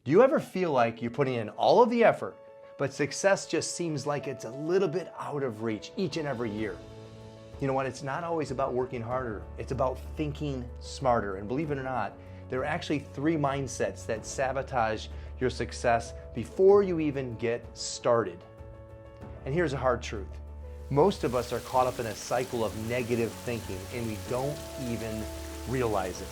Do you ever feel like you're putting in all of the effort, but success just seems like it's a little bit out of reach each and every year? You know what? It's not always about working harder. It's about thinking smarter. And believe it or not, there are actually 3 mindsets that sabotage your success before you even get started. And here's a hard truth. Most of us are caught up in a cycle of negative thinking and we don't even realize it.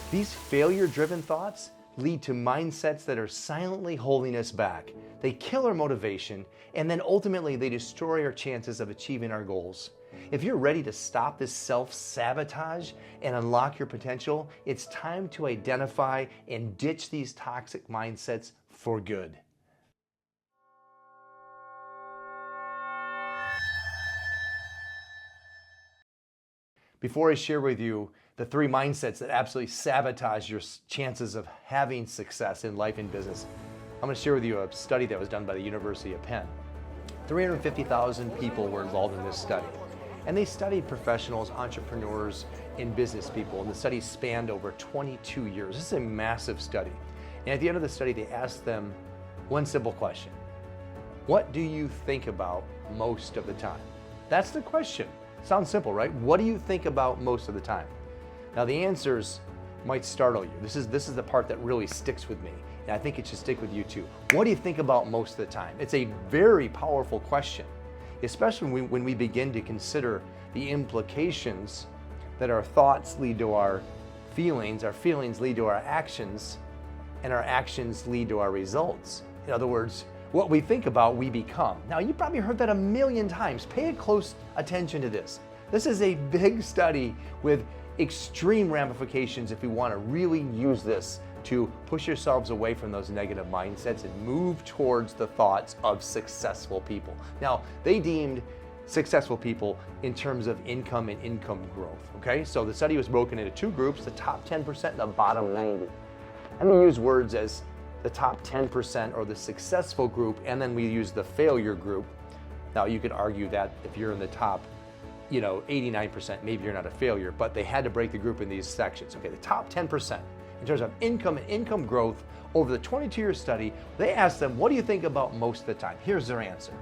These failure-driven thoughts lead to mindsets that are silently holding us back. They kill our motivation, and then ultimately they destroy our chances of achieving our goals. If you're ready to stop this self-sabotage and unlock your potential, it's time to identify and ditch these toxic mindsets for good. Before I share with you the 3 mindsets that absolutely sabotage your chances of having success in life and business, I'm going to share with you a study that was done by the University of Penn. 350,000 people were involved in this study. And they studied professionals, entrepreneurs, and business people. And the study spanned over 22 years. This is a massive study. And at the end of the study, they asked them one simple question. What do you think about most of the time? That's the question. Sounds simple, right? What do you think about most of the time? Now the answers might startle you. This is the part that really sticks with me. And I think it should stick with you too. What do you think about most of the time? It's a very powerful question, especially when we begin to consider the implications that our thoughts lead to our feelings lead to our actions, and our actions lead to our results. In other words, what we think about, we become. Now, you probably heard that a million times. Pay close attention to this. This is a big study with extreme ramifications if we want to really use this to push yourselves away from those negative mindsets and move towards the thoughts of successful people. Now, they deemed successful people in terms of income and income growth, okay? So the study was broken into 2 groups, the top 10% and the bottom 90. And they use words as the top 10% or the successful group, and then we use the failure group. Now, you could argue that if you're in the top 89%, maybe you're not a failure, but they had to break the group in these sections. Okay, the top 10%. In terms of income and income growth over the 22-year study, they asked them, what do you think about most of the time? Here's their answer.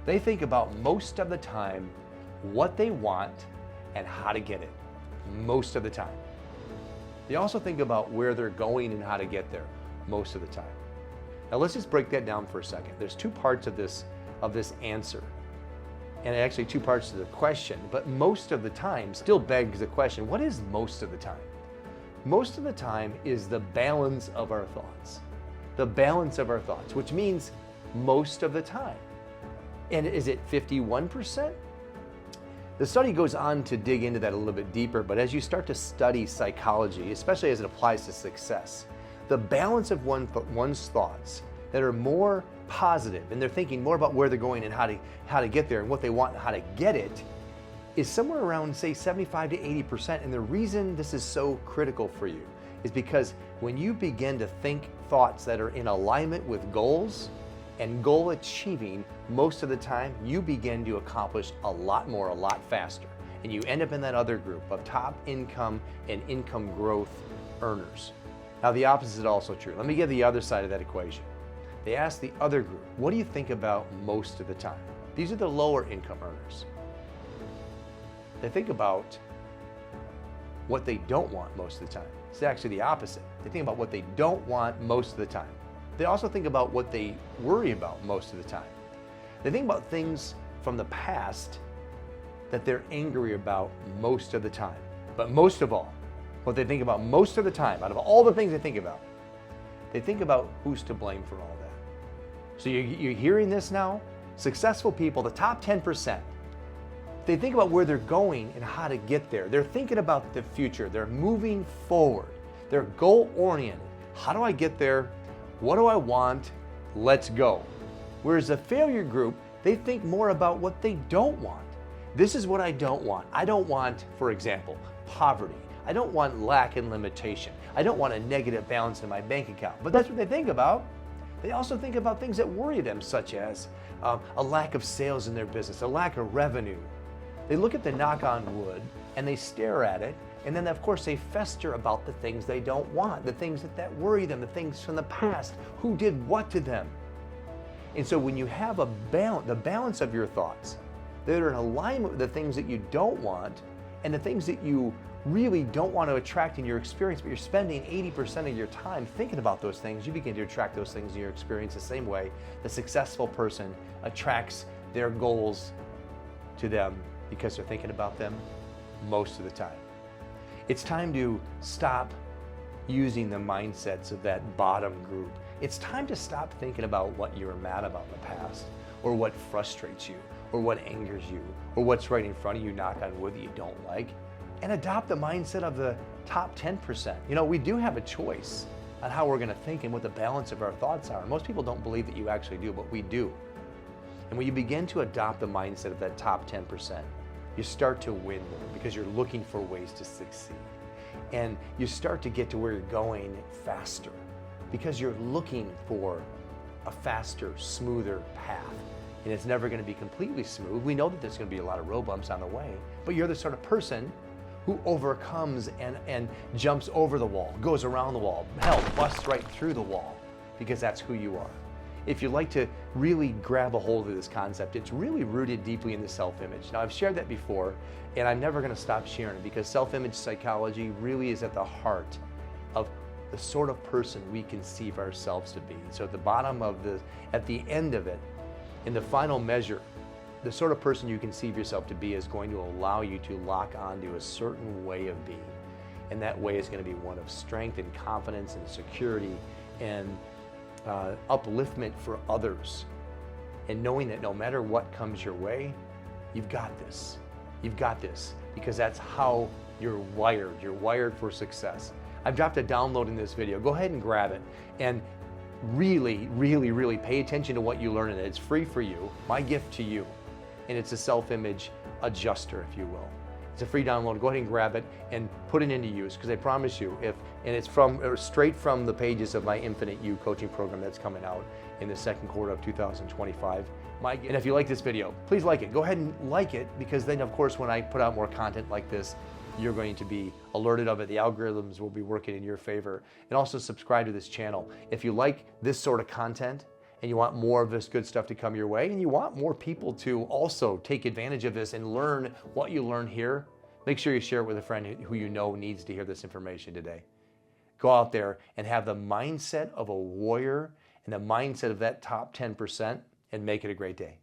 They think about most of the time what they want and how to get it. Most of the time. They also think about where they're going and how to get there most of the time. Now let's just break that down for a second. There's 2 parts of this answer. And actually 2 parts to the question, but most of the time still begs the question, what is most of the time? Most of the time is the balance of our thoughts. The balance of our thoughts, which means most of the time. And is it 51%? The study goes on to dig into that a little bit deeper, but as you start to study psychology, especially as it applies to success, the balance of one's thoughts that are more positive and they're thinking more about where they're going and how to get there and what they want and how to get it is somewhere around, say, 75 to 80%. And the reason this is so critical for you is because when you begin to think thoughts that are in alignment with goals and goal achieving, most of the time you begin to accomplish a lot more, a lot faster. And you end up in that other group of top income and income growth earners. Now the opposite is also true. Let me give the other side of that equation. They asked the other group, what do you think about most of the time? These are the lower income earners. They think about what they don't want most of the time. It's actually the opposite. They think about what they don't want most of the time. They also think about what they worry about most of the time. They think about things from the past that they're angry about most of the time. But most of all, what they think about most of the time, out of all the things they think about who's to blame for all that. So you're hearing this now? Successful people, the top 10%, they think about where they're going and how to get there. They're thinking about the future. They're moving forward. They're goal-oriented. How do I get there? What do I want? Let's go. Whereas the failure group, they think more about what they don't want. This is what I don't want. I don't want, for example, poverty. I don't want lack and limitation. I don't want a negative balance in my bank account. But that's what they think about. They also think about things that worry them, such as a lack of sales in their business, a lack of revenue. They look at the knock on wood and they stare at it And then, of course, they fester about the things they don't want, the things that worry them, the things from the past, who did what to them. And so when you have the balance of your thoughts that are in alignment with the things that you don't want and the things that you really don't want to attract in your experience, but you're spending 80% of your time thinking about those things, you begin to attract those things in your experience the same way the successful person attracts their goals to them because they're thinking about them most of the time. It's time to stop using the mindsets of that bottom group. It's time to stop thinking about what you were mad about in the past, or what frustrates you, or what angers you, or what's right in front of you, knock on wood, that you don't like, and adopt the mindset of the top 10%. You know, we do have a choice on how we're gonna think and what the balance of our thoughts are. Most people don't believe that you actually do, but we do. And when you begin to adopt the mindset of that top 10%, you start to win more because you're looking for ways to succeed. And you start to get to where you're going faster because you're looking for a faster, smoother path. And it's never going to be completely smooth. We know that there's going to be a lot of road bumps on the way, but you're the sort of person who overcomes and jumps over the wall, goes around the wall, hell, busts right through the wall, because that's who you are. If you'd like to really grab a hold of this concept, it's really rooted deeply in the self-image. Now, I've shared that before, and I'm never going to stop sharing it because self-image psychology really is at the heart of the sort of person we conceive ourselves to be. So at the bottom of at the end of it, in the final measure, the sort of person you conceive yourself to be is going to allow you to lock onto a certain way of being. And that way is going to be one of strength and confidence and security and upliftment for others, and knowing that no matter what comes your way, you've got this. You've got this because that's how you're wired. You're wired for success. I've dropped a download in this video. Go ahead and grab it and really, really, really pay attention to what you learn in it. It's free for you, my gift to you, and it's a self-image adjuster, if you will. It's a free download. Go ahead and grab it and put it into use, because I promise you, and it's straight from the pages of my Infinite You coaching program that's coming out in the second quarter of 2025. And if you like this video, please like it. Go ahead and like it, because then, of course, when I put out more content like this, you're going to be alerted of it. The algorithms will be working in your favor. And also subscribe to this channel. If you like this sort of content, and you want more of this good stuff to come your way, and you want more people to also take advantage of this and learn what you learn here, make sure you share it with a friend who you know needs to hear this information today. Go out there and have the mindset of a warrior and the mindset of that top 10% and make it a great day.